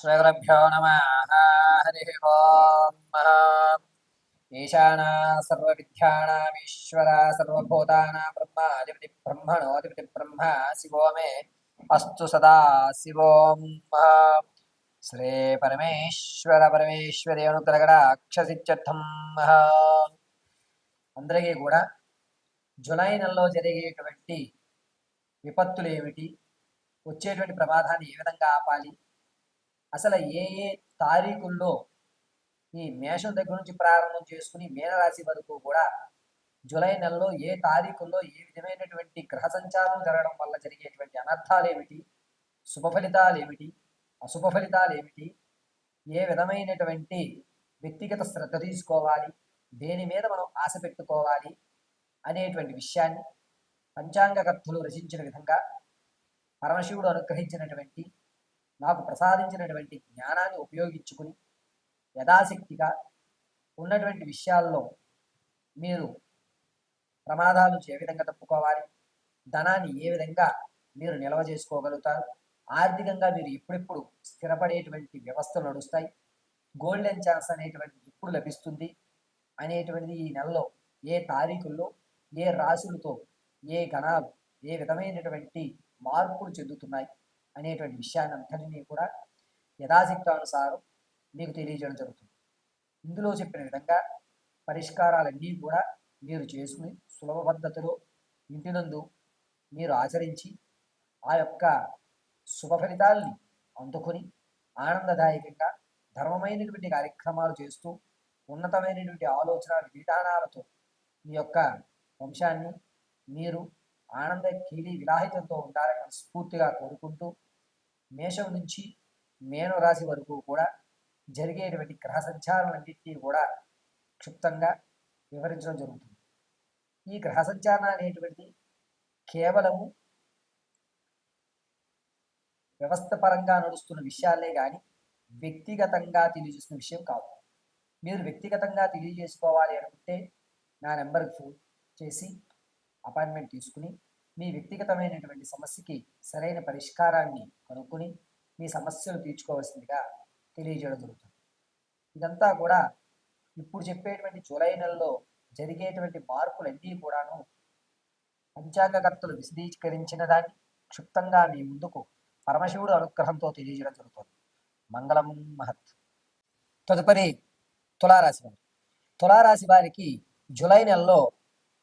శ్రీగురుభ్యో నమః. హరి ఓం. ఈశానా సర్వవిద్యానామీశ్వర సర్వభూతానాం బ్రహ్మాధిపతి బ్రహ్మణోధిపతి బ్రహ్మ శివో మే అస్తు సదా శివోం. శ్రీ పరమేశ్వర పరమేశ్వరి అనుగ్రహ అక్షసిత్యర్థం. అందరికీ కూడా జులై నెలలో జరిగేటువంటి విపత్తులు ఏమిటి, వచ్చేటువంటి ప్రమాదాన్ని ఏ విధంగా ఆపాలి, అసలు ఏ ఏ తారీఖుల్లో ఈ మేషం దగ్గర నుంచి ప్రారంభం చేసుకుని మీనరాశి వరకు కూడా జూలై నెలలో ఏ తారీఖుల్లో ఏ విధమైనటువంటి గ్రహ సంచారం జరగడం వల్ల జరిగేటువంటి అనర్థాలు ఏమిటి, శుభ ఫలితాలు ఏమిటి, అశుభ ఫలితాలు ఏమిటి, ఏ విధమైనటువంటి వ్యక్తిగత శ్రద్ధ తీసుకోవాలి, దేని మీద మనం ఆశ పెట్టుకోవాలి అనేటువంటి విషయాన్ని పంచాంగకర్తలు రచించిన విధంగా పరమశివుడు అనుగ్రహించినటువంటి నాకు ప్రసాదించినటువంటి జ్ఞానాన్ని ఉపయోగించుకుని యథాశక్తిగా ఉన్నటువంటి విషయాల్లో మీరు ప్రమాదాల నుంచి ఏ విధంగా తప్పుకోవాలి, ధనాన్ని ఏ విధంగా మీరు నిల్వ చేసుకోగలుగుతారు, ఆర్థికంగా మీరు ఎప్పుడెప్పుడు స్థిరపడేటువంటి వ్యవస్థలు నడుస్తాయి, గోల్డెన్ ఛాన్స్ అనేటువంటి ఎప్పుడు లభిస్తుంది అనేటువంటిది ఈ నెలలో ఏ తారీఖుల్లో ఏ రాశులతో ఏ గణాలు ఏ విధమైనటువంటి మార్పులు చెందుతున్నాయి అనేటువంటి విషయాన్ని అంతటినీ కూడా యథాశక్తానుసారం మీకు తెలియజేయడం జరుగుతుంది. ఇందులో చెప్పిన విధంగా పరిష్కారాలన్నీ కూడా మీరు చేసుకుని సులభ పద్ధతిలో ఇంటినందు మీరు ఆచరించి ఆ యొక్క శుభ ఫలితాలని అందుకొని ఆనందదాయకంగా ధర్మమైనటువంటి కార్యక్రమాలు చేస్తూ ఉన్నతమైనటువంటి ఆలోచన విధానాలతో మీ యొక్క వంశాన్ని మీరు ఆనంద కీలి విలాహితంతో ఉండాలని స్ఫూర్తిగా కోరుకుంటూ మేషం నుంచి మేను రాశి వరకు కూడా జరిగేటువంటి గ్రహ సంచారాలన్నింటినీ కూడా క్షుప్తంగా వివరించడం జరుగుతుంది. ఈ గ్రహ సంచారణ అనేటువంటిది కేవలము వ్యవస్థ పరంగా నడుస్తున్న విషయాలే కానీ వ్యక్తిగతంగా తెలియజేస్తున్న విషయం కాదు. మీరు వ్యక్తిగతంగా తెలియజేసుకోవాలి అనుకుంటే నా నెంబర్కి ఫోన్ చేసి అపాయింట్మెంట్ తీసుకుని మీ వ్యక్తిగతమైనటువంటి సమస్యకి సరైన పరిష్కారాన్ని కనుక్కొని మీ సమస్యలు తీర్చుకోవాల్సిందిగా తెలియజేయడం జరుగుతుంది. ఇదంతా కూడా ఇప్పుడు చెప్పేటువంటి జూలై నెలలో జరిగేటువంటి మార్పులన్నీ కూడాను పంచాంగకర్తలు విశదీకరించిన దాన్ని క్షుప్తంగా మీ ముందుకు పరమశివుడు అనుగ్రహంతో తెలియజేయడం జరుగుతుంది. మంగళం మహత్. తదుపరి తులారాశి వారు. తులారాశి వారికి జూలై నెలలో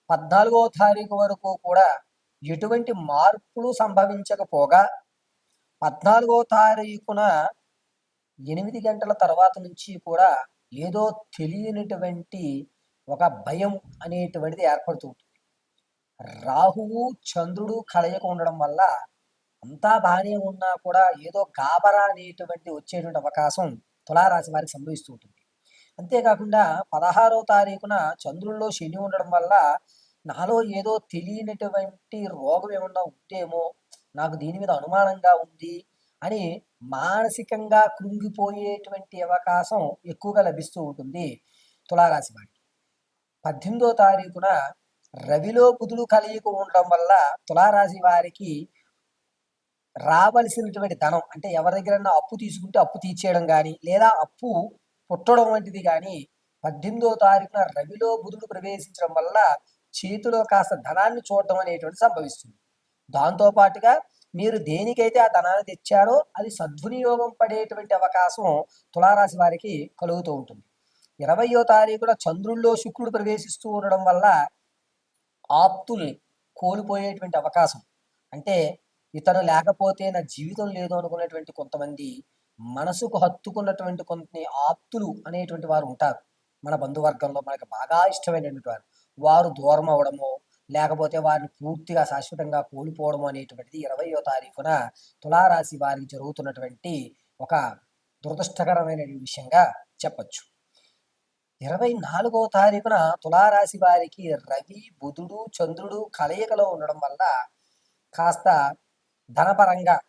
14వ తారీఖు వరకు కూడా ఎటువంటి మార్పులు సంభవించకపోగా 14వ తారీఖున 8 గంటల తర్వాత నుంచి కూడా ఏదో తెలియనటువంటి ఒక భయం అనేటువంటిది ఏర్పడుతూ ఉంటుంది. రాహువు చంద్రుడు కలయిక ఉండడం వల్ల అంతా బాగానే ఉన్నా కూడా ఏదో గాబరా అనేటువంటి వచ్చేటువంటి అవకాశం తులారాశి వారికి సంభవిస్తూ ఉంటుంది. అంతేకాకుండా 16వ తారీఖున చంద్రుల్లో శని ఉండడం వల్ల నాలో ఏదో తెలియనటువంటి రోగం ఏమన్నా ఉంటేమో, నాకు దీని మీద అనుమానంగా ఉంది అని మానసికంగా కృంగిపోయేటువంటి అవకాశం ఎక్కువగా లభిస్తూ ఉంటుంది తులారాశి వారికి. 18వ తారీఖున రవిలో బుధుడు కలయిక ఉండడం వల్ల తులారాశి వారికి రావలసినటువంటి ధనం, అంటే ఎవరి దగ్గరైనా అప్పు తీసుకుంటే అప్పు తీర్చేయడం కానీ లేదా అప్పు పుట్టడం వంటిది కానీ 18వ తారీఖున రవిలో బుధుడు ప్రవేశించడం వల్ల చేతిలో కాస్త ధనాన్ని చూడటం అనేటువంటి సంభవిస్తుంది. దాంతోపాటుగా మీరు దేనికైతే ఆ ధనాన్ని తెచ్చారో అది సద్వినియోగం పడేటువంటి అవకాశం తులారాశి వారికి కలుగుతూ ఉంటుంది. 20వ తారీఖున చంద్రుల్లో శుక్రుడు ప్రవేశిస్తూ ఉండడం వల్ల ఆప్తుల్ని కోల్పోయేటువంటి అవకాశం, అంటే ఇతను లేకపోతే నా జీవితం లేదు అనుకున్నటువంటి కొంతమంది మనసుకు హత్తుకున్నటువంటి కొన్ని ఆప్తులు అనేటువంటి వారు ఉంటారు మన బంధువర్గంలో. మనకు బాగా ఇష్టమైనటువంటి వారు దూరం అవడమో లేకపోతే వారిని పూర్తిగా శాశ్వతంగా కోల్పోవడము అనేటువంటిది 20వ తారీఖున తులారాశి వారికి జరుగుతున్నటువంటి ఒక దురదృష్టకరమైన విషయంగా చెప్పచ్చు. 24వ తారీఖున తులారాశి వారికి రవి బుధుడు చంద్రుడు కలయికలో ఉండడం వల్ల కాస్త ధనపరంగా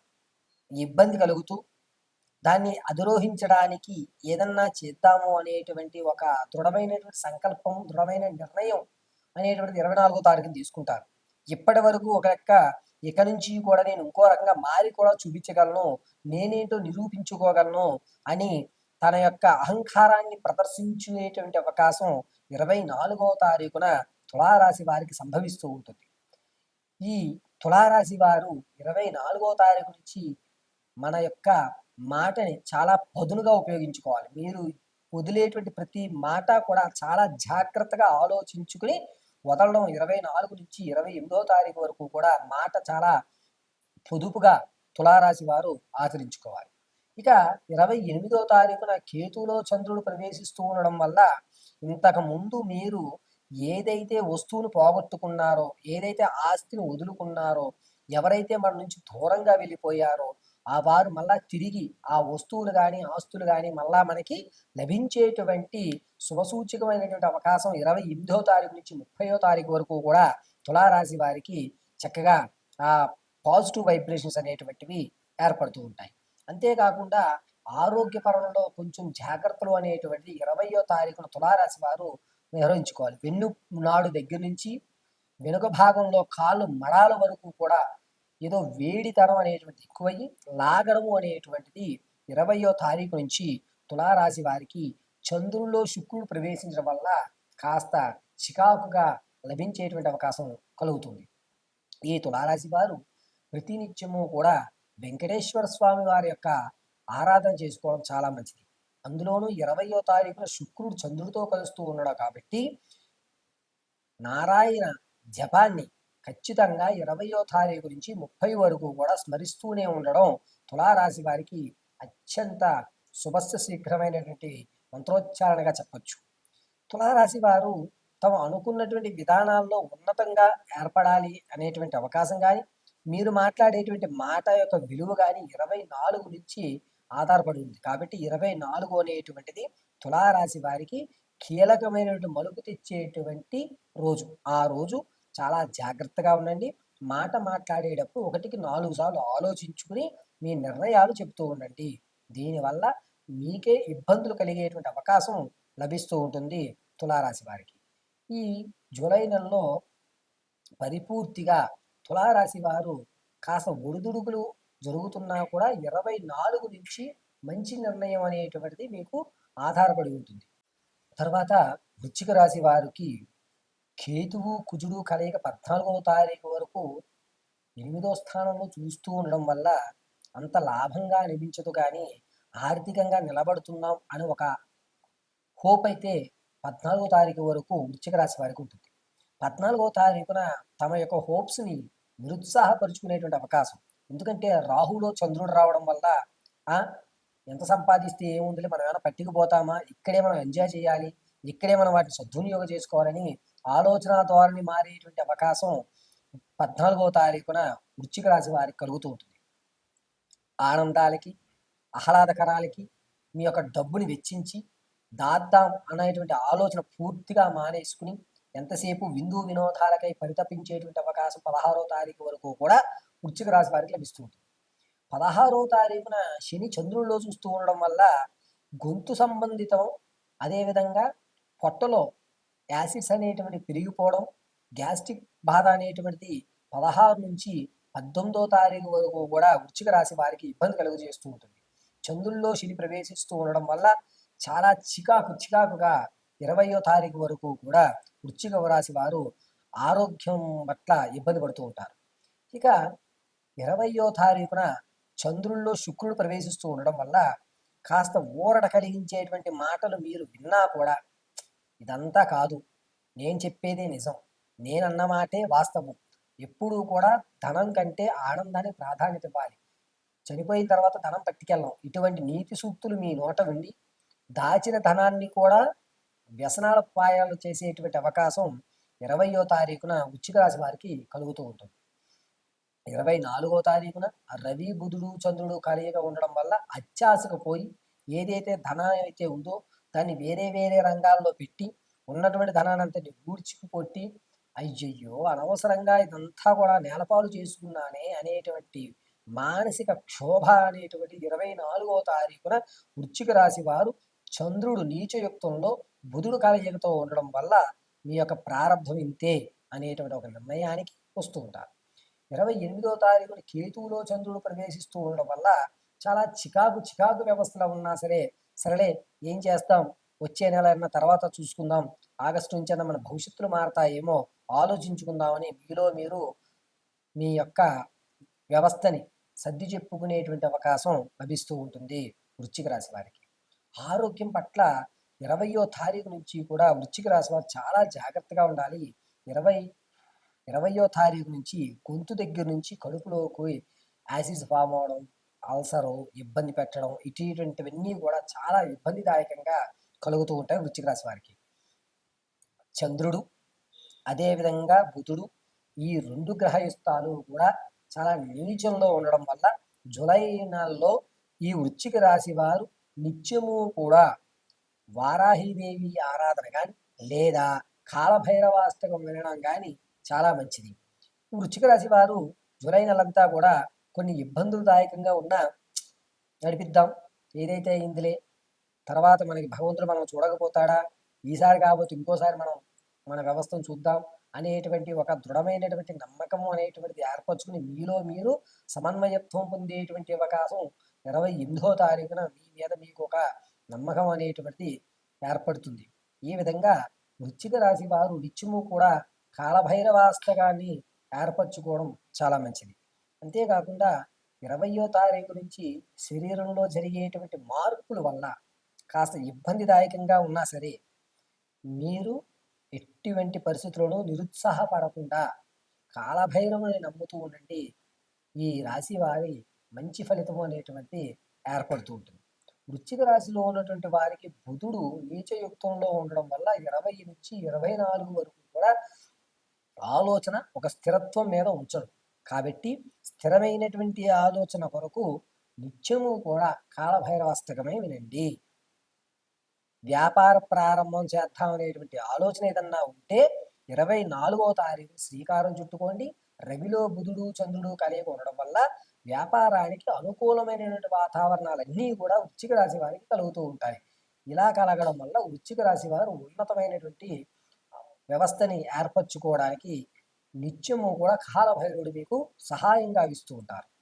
ఇబ్బంది కలుగుతూ దాన్ని అధిరోహించడానికి ఏదన్నా చేద్దాము అనేటువంటి ఒక దృఢమైనటువంటి సంకల్పం, దృఢమైన నిర్ణయం అనేటువంటిది 24వ తారీఖున తీసుకుంటారు. ఇప్పటి వరకు ఒక లెక్క ఇక నుంచి కూడా నేను ఇంకో రకంగా మారి కూడా చూపించగలను, నేనేంటో నిరూపించుకోగలను అని తన యొక్క అహంకారాన్ని ప్రదర్శించేటువంటి అవకాశం 24వ తారీఖున తులారాశి వారికి సంభవిస్తూ ఉంటుంది. ఈ తులారాశి వారు 24వ తారీఖు నుంచి మన యొక్క మాటని చాలా పదునుగా ఉపయోగించుకోవాలి. మీరు వదిలేటువంటి ప్రతి మాట కూడా చాలా జాగ్రత్తగా ఆలోచించుకుని వదలడం. 24 నుంచి 28వ తారీఖు వరకు కూడా మాట చాలా పొదుపుగా తులారాశి వారు ఆచరించుకోవాలి. ఇక 28వ తారీఖున కేతువులో చంద్రుడు ప్రవేశిస్తూ ఉండడం వల్ల ఇంతకు ముందు మీరు ఏదైతే వస్తువును పోగొట్టుకున్నారో, ఏదైతే ఆస్తిని వదులుకున్నారో, ఎవరైతే మన నుంచి దూరంగా వెళ్ళిపోయారో ఆ వారు మళ్ళా తిరిగి ఆ వస్తువులు కానీ ఆస్తులు కానీ మళ్ళా మనకి లభించేటువంటి శుభసూచకమైనటువంటి అవకాశం 28వ తారీఖు నుంచి 30వ తారీఖు వరకు కూడా తులారాశి వారికి చక్కగా ఆ పాజిటివ్ వైబ్రేషన్స్ అనేటువంటివి ఏర్పడుతూ ఉంటాయి. అంతేకాకుండా ఆరోగ్యపరంలో కొంచెం జాగ్రత్తలు అనేటువంటిది 20వ తారీఖున తులారాశి వారు నిర్వహించుకోవాలి. వెన్ను నాడు దగ్గర నుంచి వెనుక భాగంలో కాళ్ళు మడాల వరకు కూడా ఏదో వేడితనం అనేటువంటిది ఎక్కువయ్యి లాగడము అనేటువంటిది 20వ తారీఖు నుంచి తులారాశి వారికి చంద్రుల్లో శుక్రుడు ప్రవేశించడం వల్ల కాస్త చికాకుగా లభించేటువంటి అవకాశం కలుగుతుంది. ఈ తులారాశి వారు ప్రతినిత్యము కూడా వెంకటేశ్వర స్వామి వారి యొక్క ఆరాధన చేసుకోవడం చాలా మంచిది. అందులోనూ 20వ తారీఖున శుక్రుడు చంద్రుడితో కలుస్తూ ఉన్నాడు కాబట్టి నారాయణ జపాన్ని ఖచ్చితంగా 20వ తారీఖు నుంచి 30 వరకు కూడా స్మరిస్తూనే ఉండడం తులారాశి వారికి అత్యంత శుభస్య శీఘ్రమైనటువంటి మంత్రోచ్చారణగా చెప్పచ్చు. తులారాశి వారు తమ అనుకున్నటువంటి విధానాల్లో ఉన్నతంగా ఏర్పడాలి అనేటువంటి అవకాశం కానీ, మీరు మాట్లాడేటువంటి మాట యొక్క విలువ కానీ 24 నుంచి ఆధారపడి ఉంది. కాబట్టి 24 అనేటువంటిది తులారాశి వారికి కీలకమైనటువంటి మలుపు తెచ్చేటువంటి రోజు. ఆ రోజు చాలా జాగ్రత్తగా ఉండండి. మాట మాట్లాడేటప్పుడు 1కి 4 సార్లు ఆలోచించుకుని మీ నిర్ణయాలు చెప్తూ ఉండండి. దీనివల్ల మీకే ఇబ్బందులు కలిగేటువంటి అవకాశం లభిస్తూ ఉంటుంది తులారాశి వారికి. ఈ జూలై నెలలో పరిపూర్తిగా తులారాశి వారు కాస్త ఒడిదుడుకులు జరుగుతున్నా కూడా 24 నుంచి మంచి నిర్ణయం అనేటువంటిది మీకు ఆధారపడి ఉంటుంది. తర్వాత వృశ్చిక రాశి వారికి కేతువు కుజుడు కలయిక 14వ తారీఖు వరకు 8వ స్థానంలో చూస్తూ ఉండడం వల్ల అంత లాభంగా అనిపించదు, కానీ ఆర్థికంగా నిలబడుతున్నాం అని ఒక హోప్ అయితే 14వ తారీఖు వరకు వృశ్చిక రాశి వారికి ఉంటుంది. 14వ తారీఖున తమ యొక్క హోప్స్ని నిరుత్సాహపరుచుకునేటువంటి అవకాశం. ఎందుకంటే రాహులో చంద్రుడు రావడం వల్ల ఎంత సంపాదిస్తే ఏముందిలే, మనం ఏమైనా పట్టుకుపోతామా, ఇక్కడే మనం ఎంజాయ్ చేయాలి, ఇక్కడే మనం వాటిని సద్వినియోగం చేసుకోవాలని ఆలోచన ధోరణి మారేటువంటి అవకాశం 14వ తారీఖున వృశ్చిక రాశి వారికి కలుగుతూ ఉంటుంది. ఆనందాలకి ఆహ్లాదకరాలకి మీ యొక్క డబ్బుని వెచ్చించి దాద్దాం అనేటువంటి ఆలోచన పూర్తిగా మానేసుకుని ఎంతసేపు విందు వినోదాలకై పరితపించేటువంటి అవకాశం 16వ తారీఖు వరకు కూడా వృశ్చిక రాశి వారికి లభిస్తూ ఉంటుంది. 16వ తారీఖున శని చంద్రుల్లో చూస్తూ ఉండడం వల్ల గొంతు సంబంధితం, అదేవిధంగా పొట్టలో యాసిడ్స్ అనేటువంటి పెరిగిపోవడం, గ్యాస్ట్రిక్ బాధ అనేటువంటిది 16 నుంచి 18వ తారీఖు వరకు కూడా వృశ్చిక రాశి వారికి ఇబ్బంది కలుగజేస్తూ ఉంటుంది. చంద్రుల్లో శని ప్రవేశిస్తూ ఉండడం వల్ల చాలా చికాకుగా 20వ తారీఖు వరకు కూడా వృశ్చిక రాశి వారు ఆరోగ్యం పట్ల ఇబ్బంది పడుతూ ఉంటారు. ఇక 20వ తారీఖున చంద్రుల్లో శుక్రుడు ప్రవేశిస్తూ ఉండడం వల్ల కాస్త ఊరట కలిగించేటువంటి మాటలు మీరు విన్నా కూడా ఇదంతా కాదు, నేను చెప్పేదే నిజం, నేనన్న మాటే వాస్తవం, ఎప్పుడూ కూడా ధనం కంటే ఆనందానికి ప్రాధాన్యత ఇవ్వాలి, చనిపోయిన తర్వాత ధనం పట్టుకెళ్ళం, ఇటువంటి నీతి సూక్తులు మీ నోట ఉండి దాచిన ధనాన్ని కూడా వ్యసనాల పాయాలు చేసేటువంటి అవకాశం 20వ తారీఖున వృశ్చిక రాశి వారికి కలుగుతూ ఉంటుంది. 24వ తారీఖున రవి బుధుడు చంద్రుడు కలయిక ఉండడం వల్ల అత్యాశకు పోయి ఏదైతే ధనం అయితే ఉందో దాన్ని వేరే రంగాల్లో పెట్టి ఉన్నటువంటి ధనానంతని ఊడ్చికొట్టి అయ్యయ్యో అనవసరంగా ఇదంతా కూడా నేలపాలు చేసుకున్నానే అనేటువంటి మానసిక క్షోభ అనేటువంటి 24వ తారీఖున వృశ్చిక రాశి వారు చంద్రుడు నీచయుక్తంలో బుధుడు కలయికతో ఉండడం వల్ల మీ యొక్క ప్రారంభం ఇంతే అనేటువంటి ఒక నిర్ణయానికి వస్తూ ఉంటారు. 28వ తారీఖున కేతువులో చంద్రుడు ప్రవేశిస్తూ ఉండడం వల్ల చాలా చికాకు వ్యవస్థలో ఉన్నా సరే, సరేలే ఏం చేస్తాం, వచ్చే నెల అన్న తర్వాత చూసుకుందాం, ఆగస్టు నుంచైనా మన భవిష్యత్తులు మారతాయేమో ఆలోచించుకుందామని మీలో మీరు మీ యొక్క వ్యవస్థని సర్ది చెప్పుకునేటువంటి అవకాశం లభిస్తూ ఉంటుంది వృశ్చిక రాశి వారికి. ఆరోగ్యం పట్ల 20వ తారీఖు నుంచి కూడా వృశ్చిక రాశి వారు చాలా జాగ్రత్తగా ఉండాలి. 20వ తారీఖు నుంచి గొంతు దగ్గర నుంచి కడుపులోకి యాసిడ్స్ ఫామ్ అవడం, అల్సరు, ఇబ్బంది పెట్టడం, ఇటువంటివన్నీ కూడా చాలా ఇబ్బందిదాయకంగా కలుగుతూ ఉంటాయి వృశ్చిక రాశి వారికి. చంద్రుడు, అదేవిధంగా బుధుడు, ఈ 2 గ్రహయుస్తాలు కూడా చాలా నీచంలో ఉండడం వల్ల జూలై నెలలో ఈ వృశ్చిక రాశి వారు నిత్యము కూడా వారాహీదేవి ఆరాధన కానీ లేదా కాలభైరవాష్టకం వినడం కానీ చాలా మంచిది. వృశ్చిక రాశి వారు జూలై నెలంతా కూడా కొన్ని ఇబ్బందులదాయకంగా ఉన్న నడిపిద్దాం, ఏదైతే అయిందిలే, తర్వాత మనకి భగవంతుడు మనం చూడకపోతాడా, ఈసారి కాకపోతే ఇంకోసారి మనం మన వ్యవస్థను చూద్దాం అనేటువంటి ఒక దృఢమైనటువంటి నమ్మకం అనేటువంటిది ఏర్పరచుకుని మీలో మీరు సమన్వయత్వం పొందేటువంటి అవకాశం 28వ తారీఖున మీ మీద మీకు ఒక నమ్మకం అనేటువంటిది ఏర్పడుతుంది. ఈ విధంగా వృశ్చిక రాశి వారు నిత్యము కూడా కాలభైరవాష్టకాన్ని ఏర్పరచుకోవడం చాలా మంచిది. అంతేకాకుండా 20వ తారీఖు నుంచి శరీరంలో జరిగేటువంటి మార్పుల వల్ల కాస్త ఇబ్బందిదాయకంగా ఉన్నా సరే, మీరు ఎటువంటి పరిస్థితుల్లోనూ నిరుత్సాహపడకుండా కాలభైరవుని నమ్ముతూ ఉండండి. ఈ రాశి వారి మంచి ఫలితం అనేటువంటి ఏర్పడుతూ ఉంటుంది. వృశ్చిక రాశిలో ఉన్నటువంటి వారికి బుధుడు నీచయుక్తంలో ఉండడం వల్ల 20 నుంచి 24 వరకు కూడా ఆలోచన ఒక స్థిరత్వం మీద ఉంచడు. కాబట్టి స్థిరమైనటువంటి ఆలోచన కొరకు నిత్యము కూడా కాలభైరవాష్టకమే వినండి. వ్యాపార ప్రారంభం చేద్దాం అనేటువంటి ఆలోచన ఏదన్నా ఉంటే 24వ తారీఖు శ్రీకారం చుట్టుకోండి. రవిలో బుధుడు చంద్రుడు కలయిక ఉండడం వల్ల వ్యాపారానికి అనుకూలమైనటువంటి వాతావరణాలన్నీ కూడా వృశ్చిక రాశి వారికి కలుగుతూ ఉంటాయి. ఇలా కలగడం వల్ల వృశ్చిక రాశి వారు ఉన్నతమైనటువంటి వ్యవస్థని ఏర్పరచుకోవడానికి నిత్యము కూడా కాలభైరవుడు మీకు సహాయంగా ఇస్తూ ఉంటారు.